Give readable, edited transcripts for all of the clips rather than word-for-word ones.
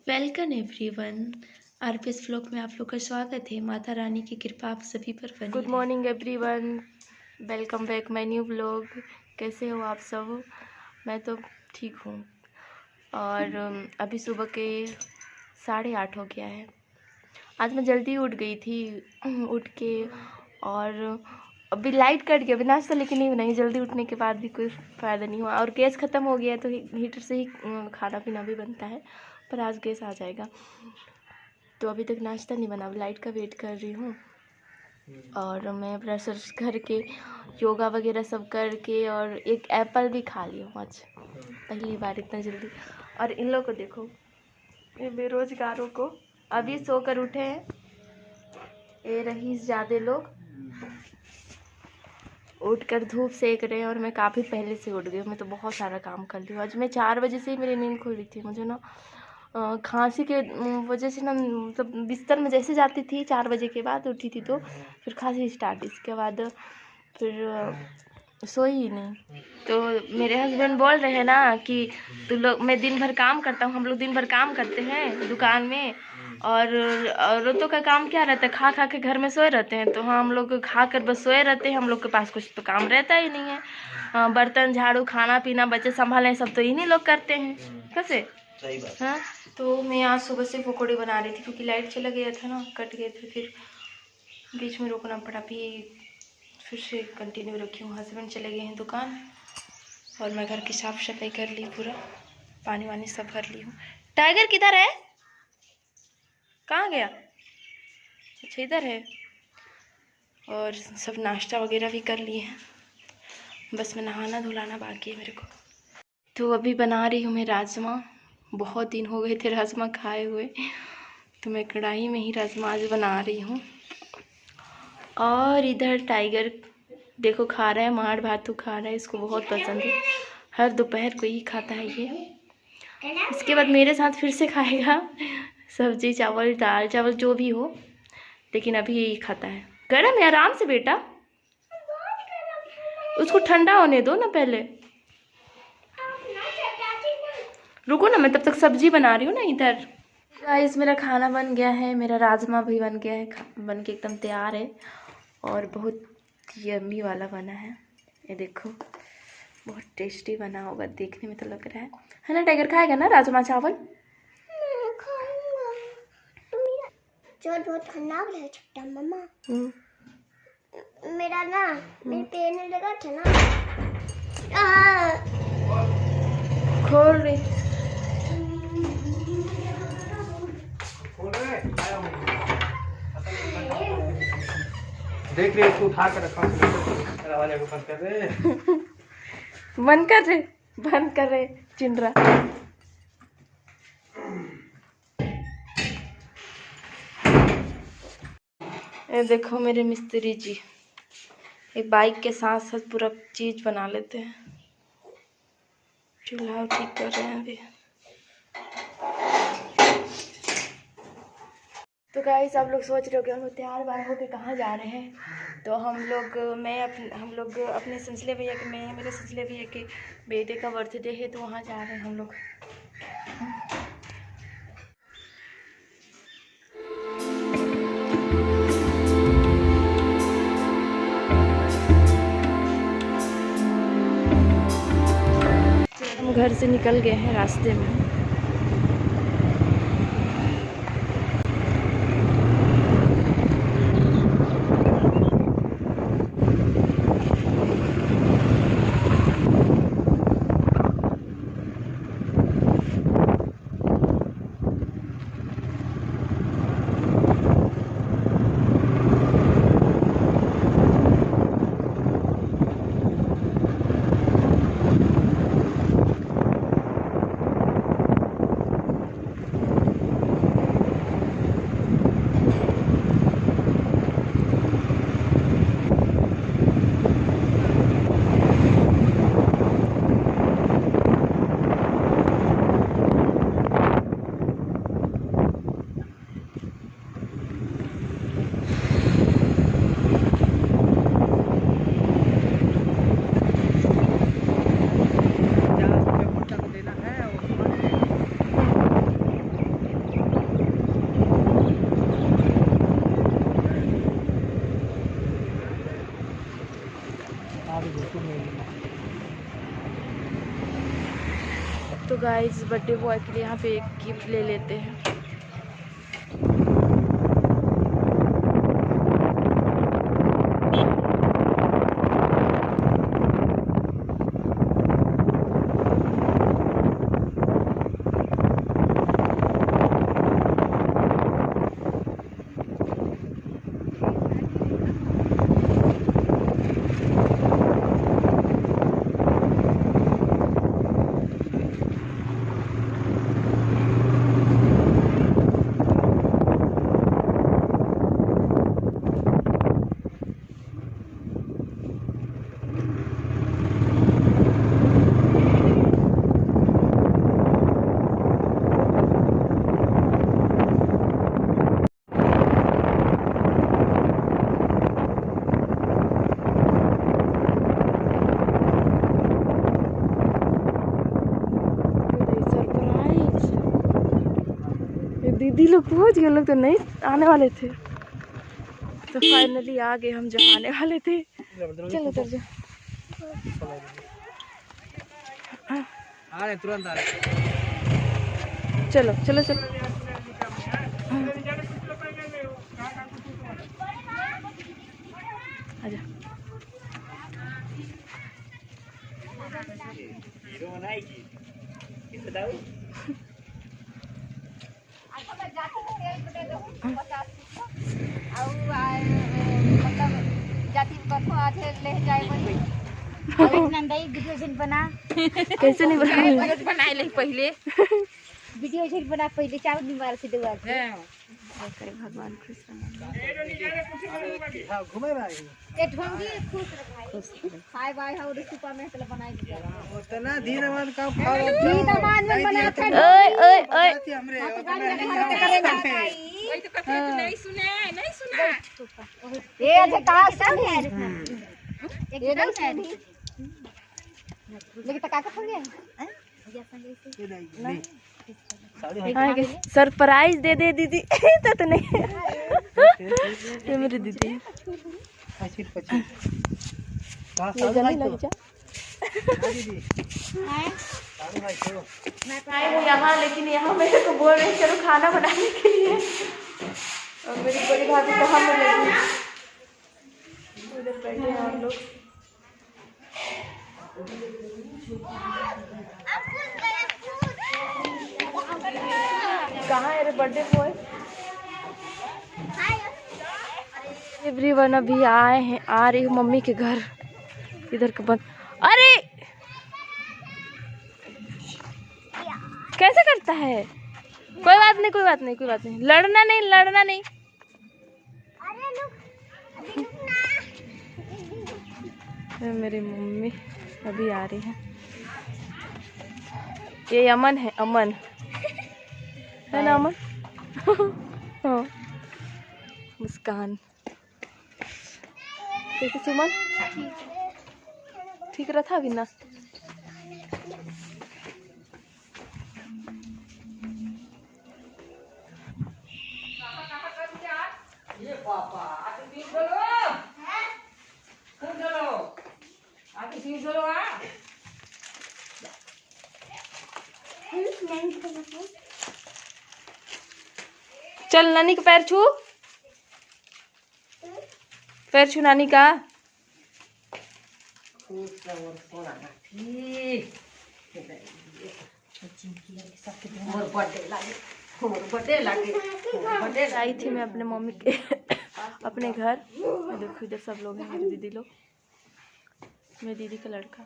Welcome everyone. RPS vlog में आप लोग का स्वागत है। माता रानी की कृपा आप सभी पर बनी good morning everyone, welcome back my new vlog. कैसे हो आप सब? मैं तो ठीक हूँ। और अभी सुबह के 8:30 हो गया है। आज मैं जल्दी उठ गई थी। उठ के और अभी लाइट कट गया, अभी नाश्ता लेके नहीं बनाई। जल्दी उठने के बाद भी कोई फ़ायदा नहीं हुआ और गैस ख़त्म हो गया, तो हीटर से ही खाना पीना भी बनता है, पर आज गैस आ जाएगा। तो अभी तक नाश्ता नहीं बना, लाइट का वेट कर रही हूँ। और मैं ब्रश व्रश करके योगा वगैरह सब करके और एक एप्पल भी खा ली हूँ आज, पहली बार इतना जल्दी। और इन लोगों को देखो, ये बेरोजगारों को, अभी सोकर उठे हैं ये रईस ज़्यादा लोग, उठकर धूप सेक रहे हैं। और मैं काफ़ी पहले से उठ गई हूँ, मैं तो बहुत सारा काम कर ली हूँ। आज मैं 4 बजे से ही मेरी नींद खुल रही थी। मुझे ना खांसी के वजह से ना, मतलब बिस्तर में जैसे जाती थी 4 बजे के बाद उठी थी, तो फिर खांसी स्टार्ट। इसके बाद फिर सोई ही नहीं। तो मेरे हस्बैंड बोल रहे हैं ना कि तू लोग, मैं दिन भर काम करता हूँ, हम लोग दिन भर काम करते हैं दुकान में, और औरतों का काम क्या रहता है, खा खा के घर में सोए रहते हैं। तो हाँ, हम लोग खा कर बस सोए रहते हैं, हम लोग के पास कुछ तो काम रहता ही नहीं है। बर्तन झाड़ू, खाना पीना, बच्चे संभालें, सब तो इन्हीं लोग करते हैं। कैसे? सही बात। हाँ, तो मैं आज सुबह से पकौड़े बना रही थी, क्योंकि लाइट चला गया था ना, कट गए थे, फिर बीच में रोकना पड़ा। फिर से कंटिन्यू रखी हूँ। हस्बैंड चले गए हैं दुकान और मैं घर की साफ़ सफाई कर ली, पूरा पानी वानी सब भर ली हूँ। टाइगर किधर है? कहाँ गया? अच्छा, इधर है। और सब नाश्ता वगैरह भी कर लिए हैं, बस मैं नहाना धुलाना बाकी है मेरे को। तो अभी बना रही हूँ मैं राजमा। बहुत दिन हो गए थे राजमा खाए हुए, तो मैं कढ़ाई में ही राजमा आज बना रही हूँ। और इधर टाइगर देखो खा रहा है, माड़ भातू खा रहा है, इसको बहुत पसंद है, हर दोपहर को ही खाता है ये। इसके बाद मेरे साथ फिर से खाएगा सब्जी चावल दाल चावल जो भी हो, लेकिन अभी यही खाता है। गर्म है, आराम से बेटा, उसको ठंडा होने दो ना पहले। रुको ना, मैं तब तक सब्जी बना रही हूँ ना इधर। गाइस, मेरा खाना बन गया है, मेरा राजमा भी बन गया है, बन के एकदम तैयार है और बहुत यम्मी वाला बना है। ये देखो, बहुत टेस्टी बना होगा, देखने में तो लग रहा है ना। टाइगर खाएगा ना राजमा चावल? बहुत खराब है छोटा मम्मा। मेरा ना मेरे पैर में लगा था ना। खोल रही। देख रहे इसको उठा कर रखा दरवाजा को बंद कर रहे बंद कर रहे चिंडरा। ये देखो मेरे मिस्त्री जी, एक बाइक के साथ साथ पूरा चीज बना लेते हैं। चूल्हा ठीक कर रहे हैं अभी। तो गाइस, आप लोग सोच रहे हो कि हम लोग तैयार बार होके कहाँ जा रहे हैं। तो हम लोग अपने संजले भैया के, मेरे संजले भैया के बेटे का बर्थडे है, तो वहाँ जा रहे हैं हम लोग। हम घर से निकल गए हैं, रास्ते में। गाइस बर्थडे बॉय के लिए यहाँ पे एक गिफ्ट ले लेते हैं। दीदी लोग पहुंच गए, लोग तो नहीं आने वाले थे, तो फाइनली आ गए हम जहाँ आने वाले थे। चलो उतर जा, आ रहे तुरंत आ रहे। चलो चलो चलो। आजा। कैसे नहीं बनाए ले पहले वीडियो झट बना पहले चावल नहीं मार से दुआ करे भगवान खुश हां घूमे भाई ए ढोंगी खुश रखाई हाय बाय हाउ रे सुपर में तले बनाई दिया उतना दीनमान का खाओ दीनमान में बना था ओए ओए ओए हमरे वही तो कथा नहीं सुना ये अच्छा कहां से है एक नहीं है लेकिन तका का हो गया सरप्राइज दे दे दीदी। तो नहीं ये मेरी दीदी ये गले लग जा। मैं आए हूँ यहाँ, लेकिन यहाँ मेरे को बोल रहे चलो खाना बनाने के लिए, और मेरी बड़ी भाभी कहाँ मिलेगी, उधर बैठे हैं हम लोग। कहाँ है रे बर्थडे बॉय? एवरीवन अभी आए हैं, आ रही हूँ मम्मी के घर, इधर का बंद। अरे कैसे करता है? कोई बात नहीं कोई बात नहीं कोई बात नहीं, लड़ना नहीं लड़ना नहीं। मेरी मम्मी अभी आ रही है। ये अमन है, अमन है ना अमन? हाँ। मुस्कान कैसे सुमन? ठीक रहा था अभी ना? ये पापा आते सीन बोलो खूब चलो आते सीन बोलो चल नानी का पैर छू, पैर छू नानी का। आई थी मैं अपने मम्मी के अपने घर। देखो इधर सब लोग हैं, मेरी दीदी लोग, मेरी दीदी का लड़का।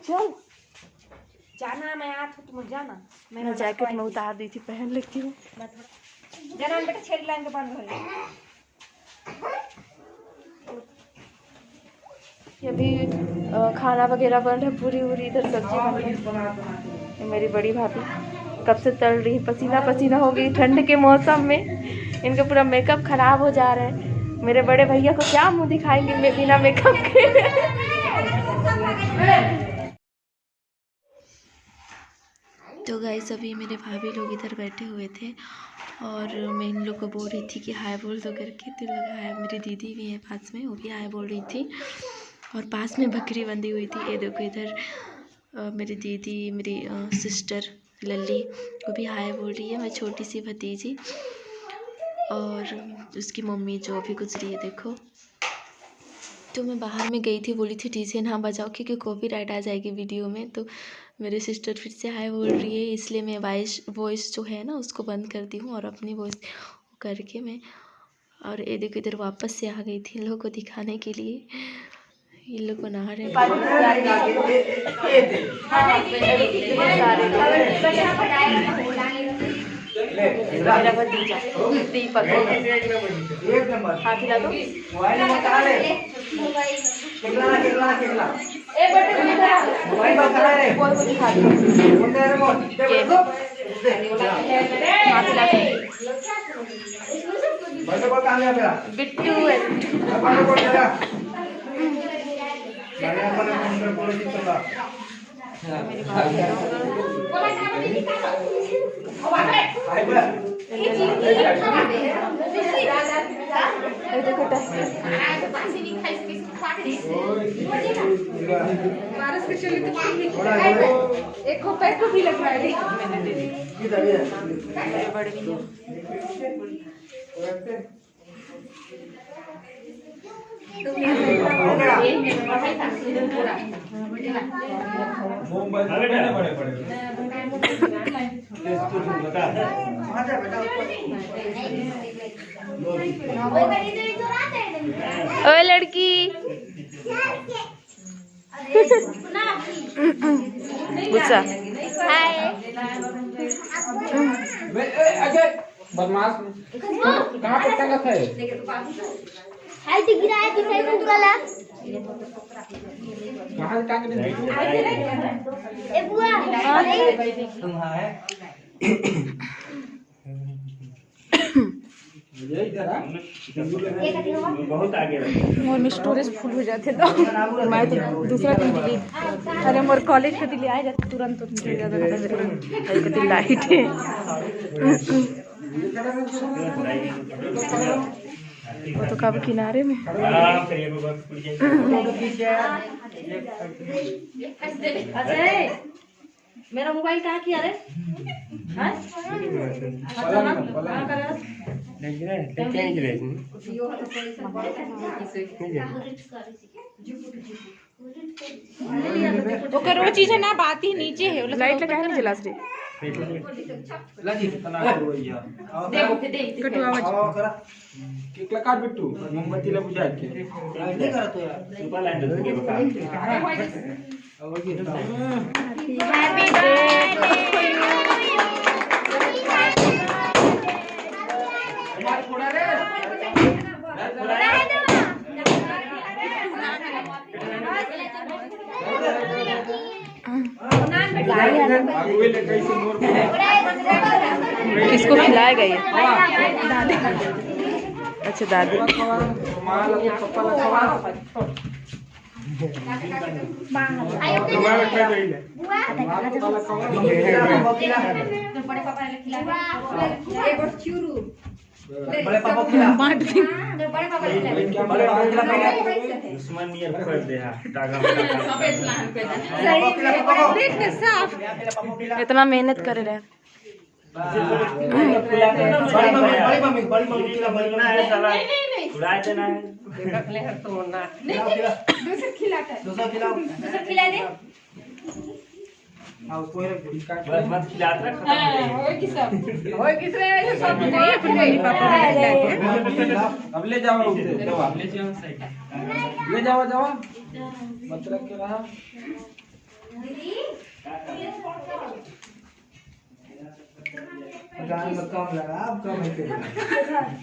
चल जाना मैं आज तुम जाना मैं जैकेट में उतार दी थी, पहन लेती हूँ। जाना बेटा छेड़ लाइन के बंद हो ये अभी खाना वगैरह बन रहा है, पूरी पूरी इधर सब्जी बन रही है। ये मेरी बड़ी भाभी कब से तल रही है, पसीना पसीना हो गई ठंड के मौसम में, इनका पूरा मेकअप खराब हो जा रहा है। मेरे बड़े भैया को क्या मुंह दिखाएंगे मैं बिना मेकअप के। तो गाइस अभी मेरे भाभी लोग इधर बैठे हुए थे और मैं इन लोग को बोल रही थी कि हाय बोल दो करके, तो लोग हाय, मेरी दीदी भी है पास में, वो भी हाय बोल रही थी। और पास में बकरी बंधी हुई थी। ये देखो इधर मेरी दीदी, मेरी सिस्टर लल्ली वो भी हाय बोल रही है। मैं छोटी सी भतीजी और उसकी मम्मी जो अभी गुजरी है। देखो तो मैं बाहर में गई थी, बोली थी डीजे ना बजाओ क्योंकि कॉपीराइट आ जाएगी वीडियो में। तो मेरी सिस्टर फिर से हाय बोल रही है, इसलिए मैं वॉइस जो है ना उसको बंद कर दी हूँ और अपनी वॉइस करके मैं। और ये देखो इधर वापस से आ गई थी इन लोगों को दिखाने के लिए। ये लोग को नहा रहे मेरा भतीजा दीपक हाथ हिला दो। बिट्टू एक पैक भी लग रहा है। ओए लड़की गुस्सा बदमाश कहाँ पे टंगा था? हाय तो गिरा है किसे को तुला कहाँ से टांग रहे? ए बुआ बहुत आगे मोर में स्टोरेज फुल हो जाते तो मैं तो दूसरा दिन डिलीट। अरे मोर कॉलेज के दिल्ली आ जाते तुरंत मेरे लाइट है। वो तो कब किनारे में मेरा मोबाइल कहाँ किया रे? वो चीज है ना, बात ही नीचे है। लाइट लगा है जला से काट बिट्टू मोमबत्तीला बुझा के नहीं करा तो यार सुपर लाइन दे बता। हैप्पी बर्थडे किसको खिलाएगा ये? अच्छा दादी। बड़े पापा खिला बांट दी। दुश्मन नियर कर दे हा डागा में इतना मेहनत कर रहे हैं। बड़ी मम्मी खिला बड़ी है साला उड़ाए देना है। दूसरा खिला दे हां उसको मत खिला दे। ओए किसरे सब नहीं अपने पापा अब ले जाओ ले जाओ साइड ले जाओ मत रख के रहा।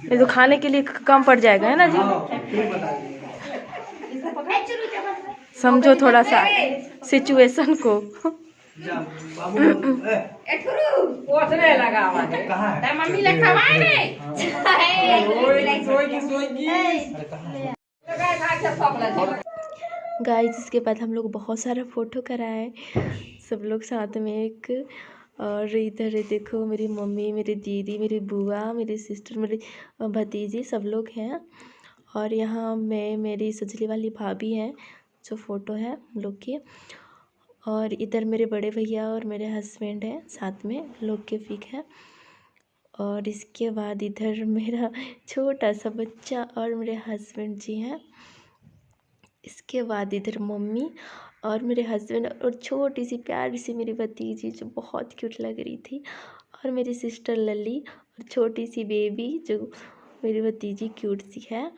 ये तो खाने के लिए कम पड़ जाएगा है ना जी? समझो थोड़ा सा सिचुएशन को। ओसने लगा है कहां है मम्मी लिखवा रे सोई गाइस इसके बाद हम लोग बहुत सारा फ़ोटो कराए सब लोग साथ में एक। और इधर देखो मेरी मम्मी, मेरी दीदी, मेरी बुआ, मेरी सिस्टर, मेरी भतीजी सब लोग हैं। और यहाँ मैं, मेरी सजली वाली भाभी हैं जो फ़ोटो है हम लोग की। और इधर मेरे बड़े भैया और मेरे हस्बैंड हैं साथ में, लोग के पिक है। और इसके बाद इधर मेरा छोटा सा बच्चा और मेरे हस्बैंड जी हैं। इसके बाद इधर मम्मी और मेरे हस्बैंड और छोटी सी प्यारी सी मेरी भतीजी जो बहुत क्यूट लग रही थी, और मेरी सिस्टर लली और छोटी सी बेबी जो मेरी भतीजी क्यूट सी है।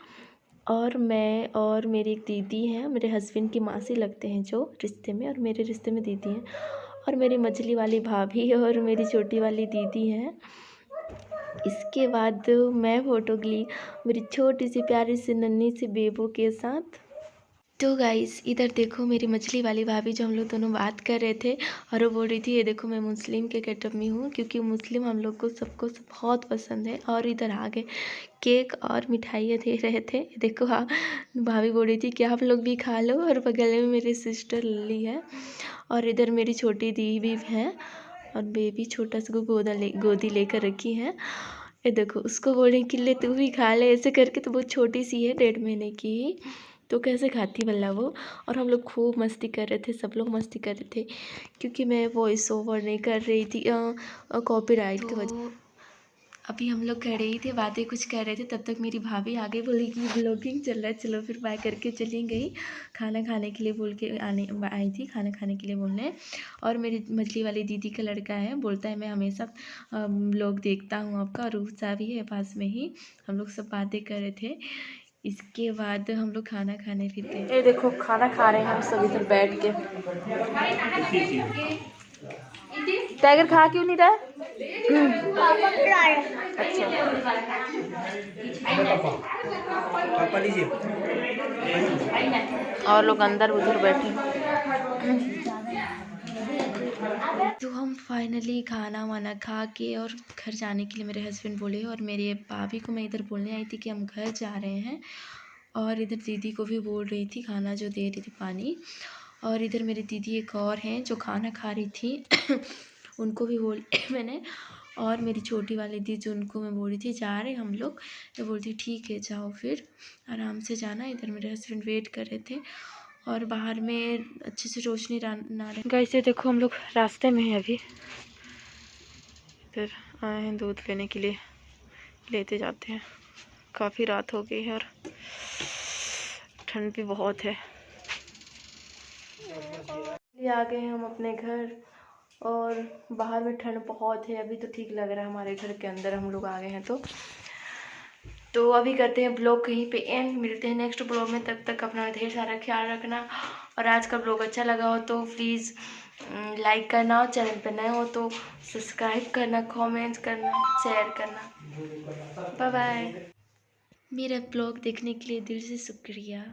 और मैं और मेरी एक दीदी हैं, मेरे हस्बैंड की मासी लगते हैं जो रिश्ते में, और मेरे रिश्ते में दीदी हैं। और मेरी मछली वाली भाभी और मेरी छोटी वाली दीदी हैं। इसके बाद मैं फ़ोटो ली मेरी छोटी सी प्यारी सी नन्ही सी बेबू के साथ। तो गाइस इधर देखो मेरी मछली वाली भाभी जो हम लोग दोनों बात कर रहे थे, और वो बोल रही थी ये देखो मैं मुस्लिम के गेटअप में हूँ, क्योंकि मुस्लिम हम लोग को सबको बहुत पसंद है। और इधर आगे केक और मिठाइयाँ दे रहे थे। देखो हाँ, भाभी बोल रही थी कि आप लोग भी खा लो। और बगल में मेरी सिस्टर लली है, और इधर मेरी छोटी दी भी है, और बेबी छोटा सा गोदी लेकर रखी है। ये देखो उसको बोलने के लिए तू भी खा ले ऐसे करके, तो बहुत छोटी सी है 1.5 महीने की ही, तो कैसे खाती भला वो। और हम लोग खूब मस्ती कर रहे थे, सब लोग मस्ती कर रहे थे, क्योंकि मैं वॉइस ओवर नहीं कर रही थी कॉपीराइट की वजह। अभी हम लोग खड़े ही थे, बातें कुछ कर रहे थे, तब तक मेरी भाभी आगे बोली कि ब्लॉगिंग चल रहा है, चलो फिर बाय करके चली गई। खाना खाने के लिए बोल के आई थी, खाना खाने के लिए बोलने। और मेरी मछली वाली दीदी का लड़का है, बोलता है मैं हमेशा ब्लॉग देखता हूँ आपका, और रूसा भी है पास में ही। हम लोग सब बातें कर रहे थे। इसके बाद हम लोग खाना खाने फिर गए। ये देखो खाना खा रहे हैं हम सब इधर बैठ के। टाइगर खा क्यों नहीं रहा है? अच्छा पापा लीजिए। और लोग अंदर उधर बैठे। तो हम फाइनली खाना वाना खा के और घर जाने के लिए मेरे हस्बैंड बोले, और मेरे भाभी को मैं इधर बोलने आई थी कि हम घर जा रहे हैं। और इधर दीदी को भी बोल रही थी, खाना जो दे रही थी पानी। और इधर मेरी दीदी एक और हैं जो खाना खा रही थी उनको भी बोल मैंने। और मेरी छोटी वाली दीदी उनको मैं बोल रही थी जा रहे हम लोग, तो बोलती ठीक है जाओ फिर आराम से जाना। इधर मेरे हस्बैंड वेट कर रहे थे, और बाहर में अच्छे से रोशनी ना रहे। गाइस ये देखो हम लोग रास्ते में हैं, अभी इधर आए हैं दूध लेने के लिए, लेते जाते हैं। काफ़ी रात हो गई है और ठंड भी बहुत है। आ गए हैं हम अपने घर, और बाहर में ठंड बहुत है। अभी तो ठीक लग रहा है, हमारे घर के अंदर हम लोग आ गए हैं। तो अभी करते हैं ब्लॉग कहीं पे एंड, मिलते हैं नेक्स्ट ब्लॉग में। तब तक अपना ढेर सारा ख्याल रखना। और आज का ब्लॉग अच्छा लगा हो तो प्लीज़ लाइक करना, और चैनल पर नए हो तो सब्सक्राइब करना, कमेंट करना, शेयर करना। Bye bye. मेरा ब्लॉग देखने के लिए दिल से शुक्रिया।